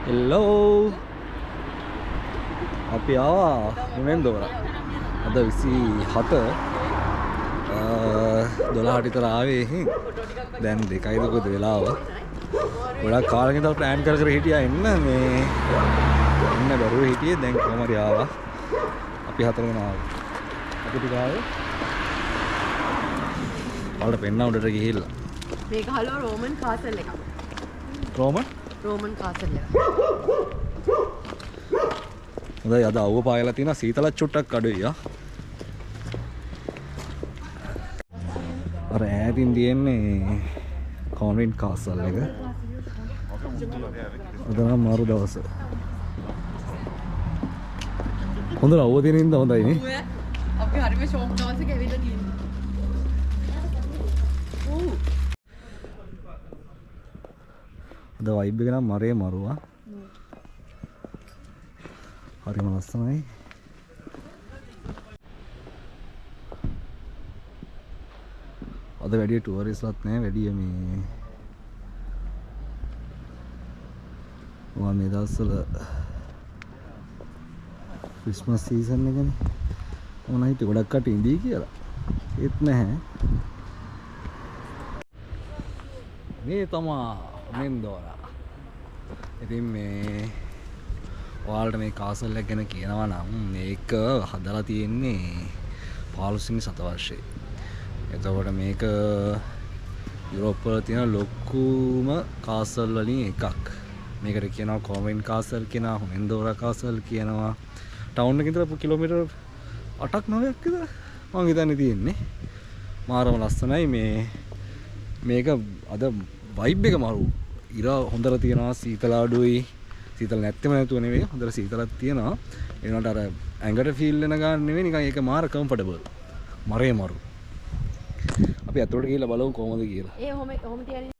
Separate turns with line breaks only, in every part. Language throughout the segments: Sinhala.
හෙල්ලෝ අපි ආවා හුනෙන්දෝර අද 27 12ට විතර ආවේ දැන් 2යි දුකද වෙලාව ගොඩක් කාලෙක ඉඳලා ප්ලෑන් කර හිටියා එන්න බැරුව හිටියේ දැන් කොහමද ආවා අපි 4 දෙනා ආවා අපි ටික ආවේ වලට පෙන්න උඩට ගිහිල්ලා
මේක හලෝ රෝමන් කාසල් එකක්
රෝමන්
කාසල් එක
හොඳයි අද අවුව පායලා තියෙනවා සීතලත් චුට්ටක් අඩුයි අර ඈතින් තියෙන්නේ කොන්වෙන්ට් කාසල් එක අද නම් මාරු දවස හොඳ අවුව තියෙන ඉඳ හොඳයි නේ
අපි හරිම ෂෝක් දවසක ඇවිල්ලා ගිහින්
අද වයිබ් එක නම් මරේ මරුවා හරිම ලස්සනයි අද වැඩි ටුවරිස්ට්ලත් නැහැ වැඩි මේ දවස්වල ක්‍රිස්මස් සීසන් එකනේ මොන හිට ගොඩක් කට ඉඳී කියලා ඒත් නැහැ මේ තමා මෙන්දෝරා ඉතින් මේ ඔයාලට මේ කාසල් එක ගැන කියනවා නම් මේක හදලා තියෙන්නේ 15 වෙනි සතවර්ෂයේ. එතකොට මේක යුරෝප් වල තියෙන ලොකුම කාසල් වලින් එකක්. මේකට කියනවා කොන්වෙන්ට් කාසල් කියනවා, හුනෙන්දෝරා කාසල් කියනවා. ටවුන් එකේ ඉඳලා කිලෝමීටර් 8ක් 9ක් විතර මම හිතන්නේ තියෙන්නේ. මාරම ලස්සනයි මේක අද වයිබ් එක මාරු. ඉර හොඳට තියෙනවා සීතල අඩුයි. සීතල නැත්තෙම නැතුව නෙවෙයි හොඳට සීතලක් තියෙනවා ඒ වුණාට අර ඇඟට ෆීල් වෙන ගන්න නෙවෙයි නිකන් ඒක මාර කම්ෆර්ටබල් මරේ මරු අපි අතට ගිහලා බලමු කොහොමද කියලා
ඔහොම තියන්නේ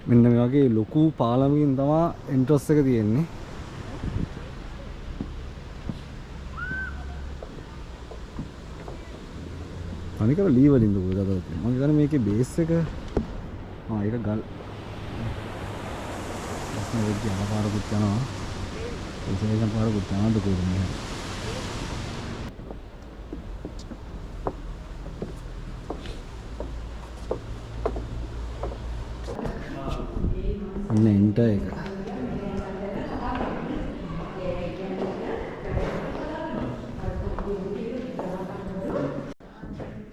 මෙන්න මේ වගේ ලොකු පාලමකින් තමයි එන්ට්‍රස් එක තියෙන්නේ අනික ලී වලින් දුක දාලා තියෙනවා. මම හිතන්නේ මේකේ බේස් එක ඒක ගල්. අස්න වෙච්ච අපාරකුත් යනවා. ඒකේ අපාරකුත් යනවා දුක දෙන්නේ. අන්න එන්ට එක.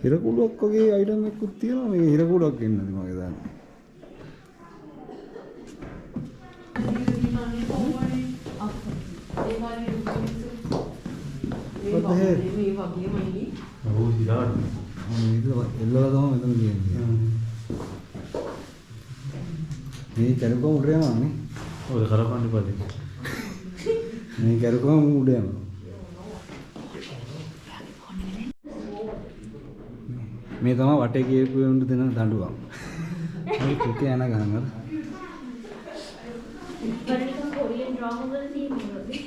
හිරකුඩුවක් වගේ අයිටම් එකකුත් තියෙනවා මේක හිරකුඩුවක් එන්නද මගේ දාන්නේ what the hell මේ වගේමයි ඔව් ඉතින් එල්ලලා තමයි මෙතන තියෙන්නේ මේ කරුකම උඩ යනවා නේ ඔය කරපන්න බලන්න මේ කරුකම උඩ යනවා මේ තමයි වටේ ගියපු උන්ට දෙන දඬුවම්. මේ කුකේ යන ගහනවා.
ඉස්සරහට කොරියන් ඩ්‍රාමා වල තියෙන්නේ.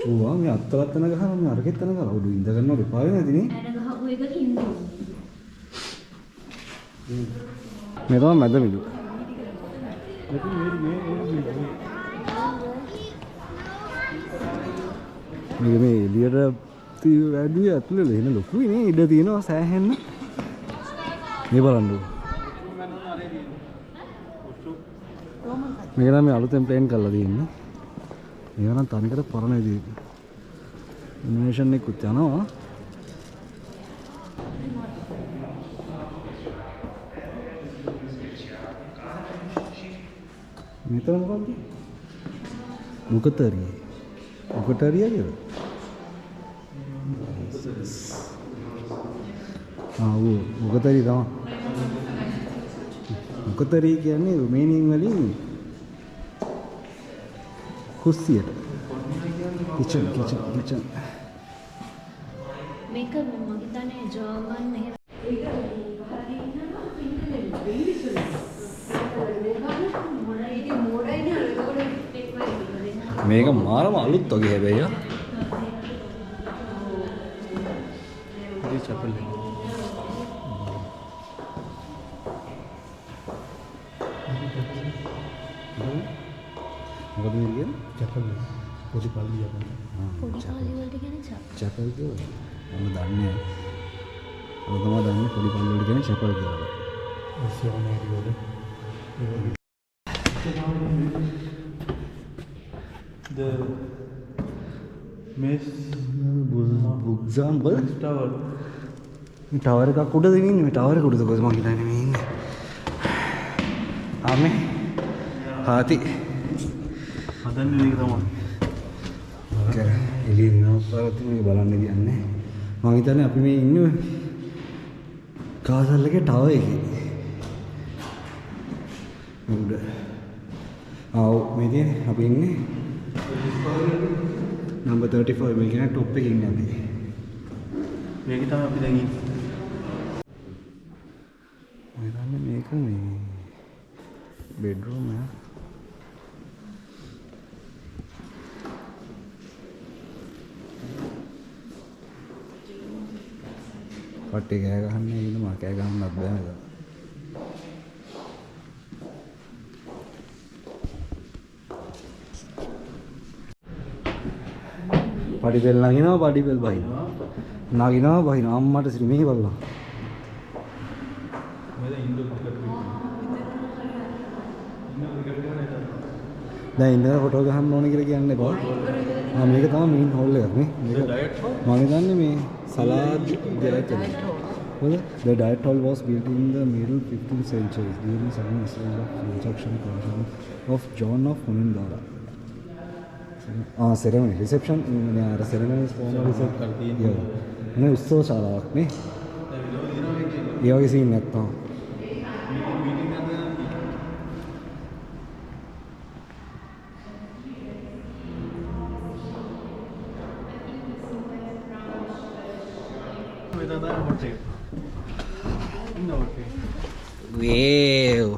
ඕවා මේ අත්තලත් යන ගහනවා මේ අරගෙත් යන ගහනවා. උඩ ඉඳ ගන්නව එපා වෙන්නේ නැතිනේ.
ඇන ගහපු එක හින්දු.
මේ තමයි මැද මිදුව. මේ එළියට වැඩි ඇතුලේ එන ලොකුයි නේ ඉඩ තියෙනවා සෑහෙන්න මේ බලන්න මේක නම් මේ අලුතෙන් ප්ලෑන් කරලා තියෙන්නේ මේක නම් තනිකර පරණ විදිහට ඉන්වෙෂන් එකකුත් යනවා මෙතන මොකක්ද මුකතරිය කියලා මුකතරි තමයි මුකතරි කියන්නේ රුමේනියන් වලින් කුස්සියට කිචන්
මේක මම හිතන්නේ ජර්මන් එහෙම
මේක මාරම අලුත් වගේ හැබැයි
ये चैपल है
මොකද මේ කියන්නේ?
चैपल है පොඩි පල්ලිය අපිට
පොඩි කාලේ වලට කියන්නේ චප්.
චැපල් කියලා. මම දන්නේ නැහැ. ඔය තමයි දන්නේ පොඩි පල්ලි වලට කියන්නේ චැපල් කියලා.
සෝනාරි වල the Mace
බුක්සාම් බල
Tower
මේ ටවර් එකක් උඩද ඉන්නේ මේ ටවර් එක උඩද කොහෙද මං හිතන්නේ මේ ඉන්නේ ආමේ හාති
හදන්නේ මේක තමයි
කර එළිය දිනවස්වරත් මේක බලන්න කියන්නේ මං හිතන්නේ අපි මේ ඉන්නේ කාසල් එකේ ටවර් එකේ උඩ ආව් මේ තියෙන්නේ අපි ඉන්නේ නම්බර් 34 මේ කියන්නේ টොප් එකේ ඉන්නේ අපි
මේක තමයි අපි දැන් ඉන්නේ
මම දන්නේ මේක මේ බෙඩ්රූම් එක කට්ටිය කෑ ගහන්නේ ඉන්න මම කෑ ගහන්නත් බෑ නේද පඩිපෙල් නගිනවා පඩිපෙල් බහිනවා නගිනවා බහිනවා අම්මට සිරි මෙහි බලලා දැන් ඉඳලා ෆොටෝ ගහන්න ඕනේ කියලා කියන්නේ බා මේක තමයි මේන් හෝල් එක නේ මේක මම හිතන්නේ මේ සලාද් දෙයක් well the diet hall was built in the middle 15th century during the second stage of construction of John of Hunindara ceremony reception අර ceremony නේ උත්සව ශාලාවක් නේ ඒ වගේ සීන් එකක් තමයි Wow.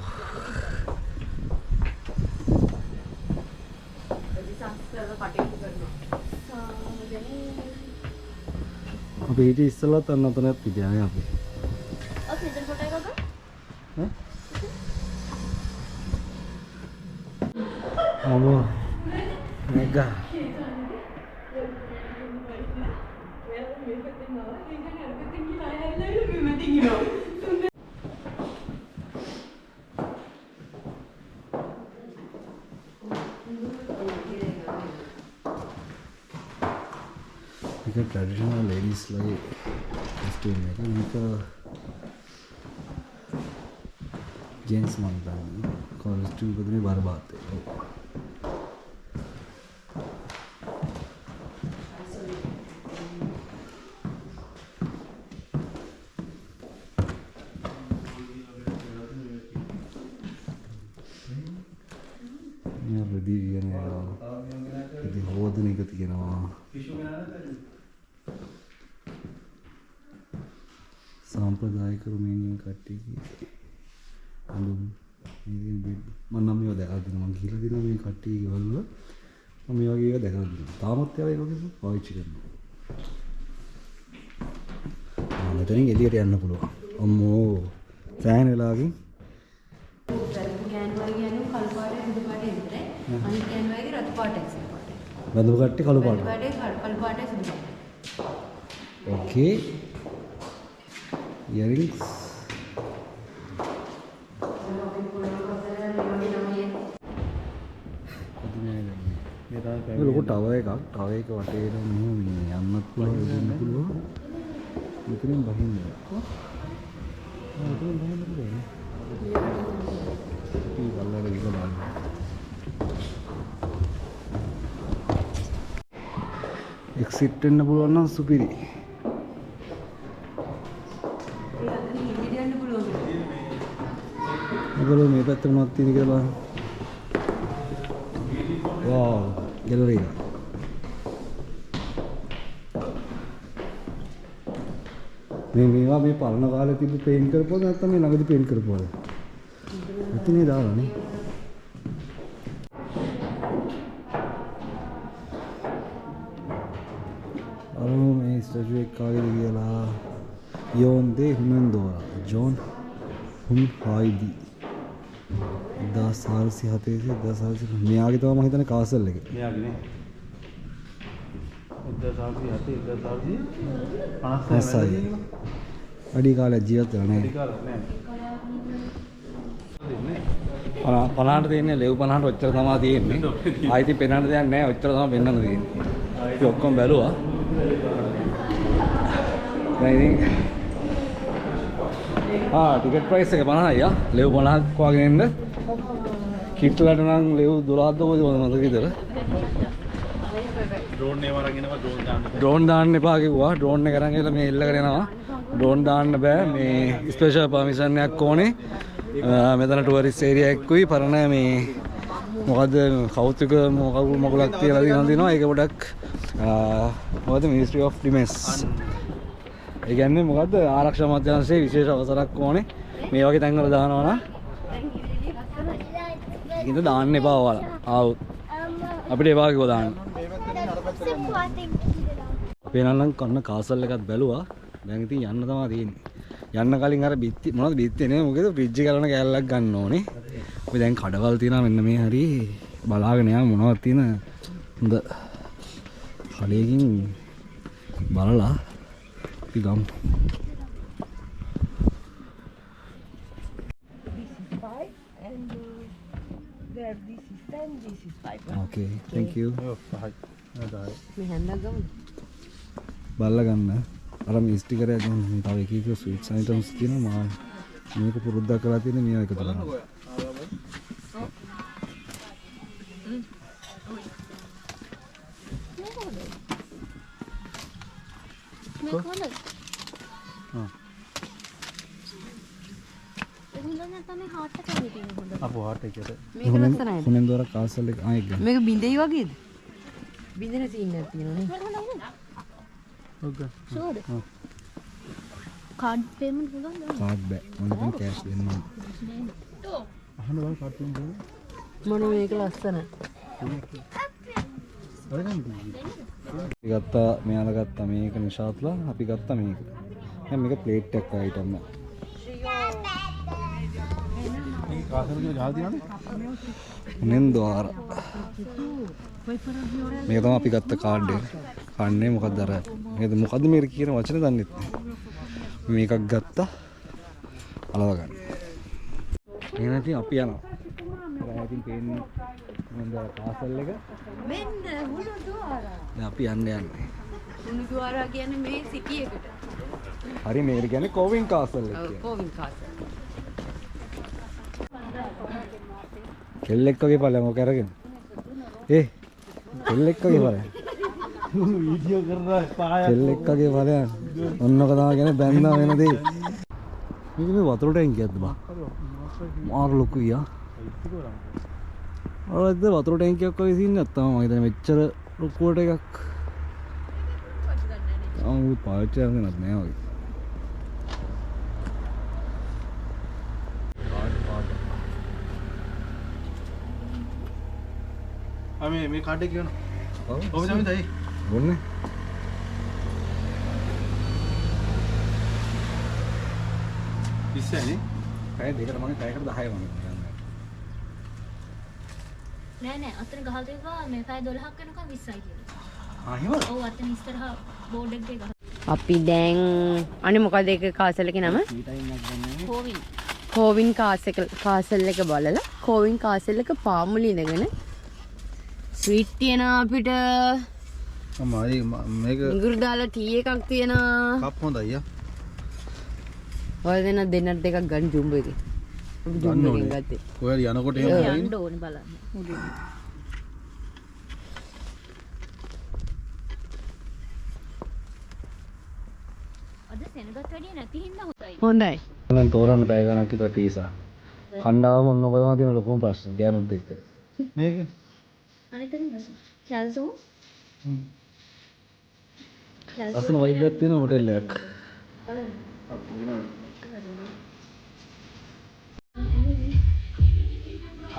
අපි ඊට ඉස්සෙල්ලත් අන්න අතනක් හිටියා නේ අපි.
ඔය ප්‍රෙසන්ට් ෆොටෝ එකද?
ඈ? අම්මෝ. මෙගා. ट्रेडिशनल लेडीज लगे कॉस्ट्यूम में इनका जेंट्स मानता है कॉस्ट्यूम बदलने बार बात है सांप्रदायिक रोमेनियन कट्टी की මම නම් මේවා දැකලා තියෙනවා මම කියලා දෙනවා මේ කට්ටිය වල මම මේ වගේ ඒවා දැකලා තියෙනවා තාමත් ඒවා ඒක වගේ පාවිච්චි කරනවා මෙතනින් එළියට යන්න පුළුවන් අම්මෝ ෆෑන් වෙලාවකින්
ගෑන් වගේ කියන්නේ කළු පාටේ සුදු පාටේ විතරයි අනිත් ගෑන් වගේ රතු පාටේ සුදු පාටේ
බඳු කට්ටිය කළු පාට
කළු පාටේ සුදු පාටේ
ඕකේ earrings ලොකු ටවර් එකක් ටවර් එක වටේට මෙහෙම මේ යන්නත් පුළුවන් දෙන්න පුළුවන් මෙතනින් බහින්න මෙතනින් බහින්න පුළුවන් ඊ බලලා ඉන්න බලන්න එක්සිට් වෙන්න පුළුවන් නම් සුපිරි ඒගොල්ලෝ මේ පැත්තට මොනවද තියෙන කියලා බලන්න. වාව් ගැලරි එක. මේවා මේ පරණ කාලේ තිබ්බ පේන්ට් කරපුවද නැත්නම් මේ ළඟදී පේන්ට් කරපුවද? ඉතින් දාලා නේ. අර මේ ස්ටැචු එක කාගේද කියලා යෝන්දේ හුමෙන්දෝරා ජෝන් හුන් හායිදි 1447 මෙයාගේ තමයි මම හිතන්නේ කාසල් එක.
මෙයාගේ නේ. 1450
50යි. වැඩි කාලයක් ජීවත් වෙලා නැහැ. පනහට තියෙන්නේ ලෙව් 50ට ඔච්චර තමයි තියෙන්නේ. ආයිති පෙන්වන්න දෙයක් නැහැ. ඔච්චර තමයි පෙන්වන්න තියෙන්නේ. අපි ඔක්කොම බැලුවා. දැන් ඉතින් ටිකට් ප්‍රයිස් එක 50යි ආ. ලෙව් 50ක් වගේ එන්න. කිට්ලට නම් ලෙව් 12ක් දෝමද මතක විතර.
ඩ්‍රෝන් එක වරන් එනවා
ඩ්‍රෝන් දාන්න එපා කිව්වා. ඩ්‍රෝන් එක අරන් ගිහලා මේ එල්ලගෙන එනවා. ඩ්‍රෝන් දාන්න බෑ. මේ ස්පෙෂල් පර්මිෂන් එකක් ඕනේ. මෙතන ටුවරිස්ට් ඒරියා එකකුයි පරණ මේ මොකද්ද කෞතුක මොකක් තියලා දිනවා. ඒක පොඩක් මොකද්ද මිනිස්ට්‍රි ඔෆ් ඩිෆෙන්ස්. ඒ කියන්නේ මොකද්ද ආරක්ෂා මධ්‍යන්තයේ විශේෂ අවසරයක් ඕනේ. මේ වගේ තැන්වල දානවා නම් ඒකින්ද දාන්න එපා ඔයාලා. ආවොත් අපිට එපා කිව්වා දාන්න. අපි නම් කන්න කාසල් එකක් බැලුවා. දැන් ඉතින් යන්න තමයි තියෙන්නේ. යන්න කලින් අර බිත්ති මොනවද බිත්ති නේ මොකද බ්‍රිජ් එක කරන කෑල්ලක් ගන්න ඕනේ. අපි දැන් කඩවල් තියෙනවා මෙන්න මේ හරි බලාගෙන යමු මොනවද තියෙන හොඳ කඩේකින් බලලා අපි ගමු. Okay, thank you.
මේ හැන්දක් ගමු.
බලලා ගන්න. අර මේ ස්ටිකර් එක දැන් තව එක එක ස්වීට්ස් අයිටම්ස් තියෙනවා. මේක පුරුද්දක් කරලා තියෙන්නේ මේවා එකතු කරලා.
මේක හොඳයි. එහිලනේ තමයි හાર્ට් එක වගේ හොඳ.
අපෝ හાર્ට් එකට.
මේක ලස්සනයි.
හුනෙන් දොර කාසල් එක ආයෙත් ගන්න.
මේක බින්දෙයි වගේද? බින්දෙන සීන් එකක් තියෙනවා නේ.
ඕකේ.
ෂුවර්ද? කාඩ් පේමන්ට් පුළුවන්ද?
කාඩ් බෑ. මොනකම් කෑෂ් දෙන්න ඕනේ.
අහන්න බලන්න කාඩ් පේමන්ට් දෙන්න.
මොන මේක ලස්සනයි.
අපි ගත්තා මෙයාලා ගත්තා මේක නිශාත්ලා අපි ගත්තා මේක. දැන් මේක ප්ලේට් එකක් අයිටම් එක.
මේක කාසල් එකේ ගහලා තියෙනවනේ.
හුනෙන් දොර. මේක තමයි අපි ගත්ත කාඩ් එක. කන්නේ මොකක්ද අර මේකද මොකද්ද මේක කියන වචනේ දන්නේ නැහැ. මේකක් ගත්තා අලව ගන්න. එහෙනම් ඉතින් අපි යනවා. දැන් ඉතින් පේන්නේ මොන්ද කාසල් එක.
මෙන්න හුණු දුවාරා.
දැන් අපි යන්නේ.
හුණු දුවාරා කියන්නේ මේ සිටි එකට.
හරි මේකට කියන්නේ කෝවින් කාසල් එක
ඔව්
කියන්නේ.
කෝවින් කාසල්.
කෙල්ලෙක් වගේ ඵලයන් ඔක අරගෙන. කෙල්ලෙක් වගේ ඵලයන්.
වීඩියෝ කරලා පාය.
කෙල්ලෙක් වගේ ඵලයන්. ඔන්නක තමයි කියන්නේ බැන්නා වෙන දේ. මේක මේ වතුර ටැංකියක්ද බා? මාර ලොකුයි ආ. අරද වතුර ටැංකියක් වගේ සීන් නැත්තම් මම හිතන්නේ මෙච්චර ලොකුවට එකක්. ආ පාවිච්චි කරන්නත් නෑ වගේ.
මේ කාඩ් එක කියනවා.
ඔව්.
ඔබ තමයි තයි.
බොන්නේ.
ඉස්සෙනේ.
පැය දෙකට මම පැයකට 10 වගේ යනවා.
නෑ නෑ අතන ගහලා තිබ්බා මේ පැය 12ක් වෙනකම් 20යි කියලා.
ආ එහෙම?
ඔව් අතන ඉස්සරහා බෝඩ් එකේ ගහලා.
අපි දැන් අනේ මොකද ඒක කාසල් එකේ නම?
කෝවින්.
කෝවින් කාසල් එක බලලා කෝවින් කාසල් එක පාමුලි ඉඳගෙන ස්වීට් තියෙනවා අපිට.
අම්මයි මේක
ඉඟුරු දාලා ටී එකක් තියෙනවා.
කප් හොඳයි ආ.
ඔය දෙන්නත් දෙකක් ගන්න ජුම්බෝ එකේ. අපි ජුම්බෝ එකෙන් ගත්තේ.
ඔයාලා යනකොට එහෙම
යන්න ඕනේ බලන්න. අද සෙනගත් වැඩිය නැති හින්දා හොඳයි.
හොඳයි.
මම තෝරන්න පැය ගණක් විතර ටීසා. කණ්ඩායම ඔන්න ඔයවා තියෙන ලොකුම ප්‍රශ්න ගෑනුත් එක්ක.
මේක
අනිතරින් චල්සෝ.
ලස්සන වයිබ් එකක් තියෙන හොටෙල් එකක්.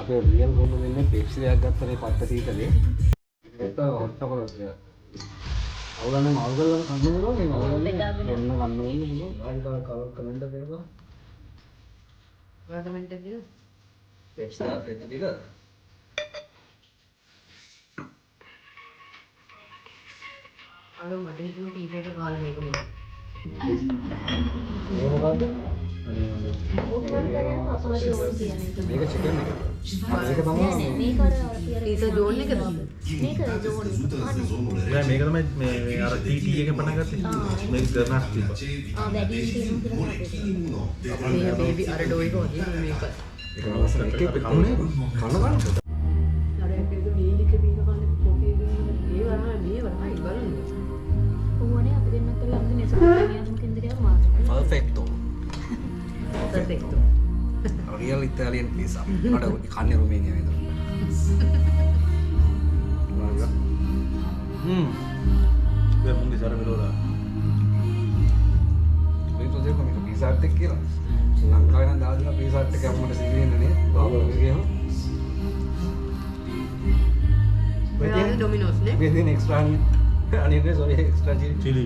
අපේ රියල් ගොන්න දෙන්නේ පෙප්සි එකක් ගත්තනේ පත්ත සීතලේ. ඒක හොට් චොකලට් එක. අවුලන්නේ අවුලලා කන්නේ නෝ මේ අවුලන්නේ. එන්න ගන්න ඕනේ අයිකා කමෙන්ට් එකක් දෙන්න.
කමෙන්ට් එක දින.
වෙබ්සයිට් එක ටික.
අර මට හිතුණා ටීවී එක කාල් මේක නේ.
මේ මොකද්ද?
ඕක වල කරගෙන අපහසු ඕන කියන එක.
මේක චිකන් එක. මේක තමයි
මේක අර කියලා
පීසා ජෝන් එකද?
මේක ජෝන්
නෑ මේක තමයි මේ අර TT එක පටන් ගත්තේ. මේක කරනස් තිබ්බා.
වැඩි තියෙනවා කියලා හිතේ.
මේ බේබි අර ඩෝයි වගේ මේක.
ඒක ලස්සන එකේ පිටුනේ කන ගන්න.
අර ඒක මීලික පීක කන්නේ කොකේ මේ වරහයි බලන්න.
ඕනේ අපි දෙන්නත් ඔය අපි නෙසුම් කෙන්ද කියලා මාත්.
Perfecto.
Perfect.
Real Italian pizza. අර කන්නේ රුමේනියා වේද.
මේ මුන්දි සර මෙලෝලා.
මේ තෝ දෙක මේක pizza හට් එක කියලා. ලංකාවේ නම් දාලා දෙන pizza හට් එක අපමණ සිගින්න නේ. බාබා ගේම.
ඔයාගේ ඩොමිනෝස් නේ.
මේ දෙන extra අනිත් sorry extra chili.
චිලි.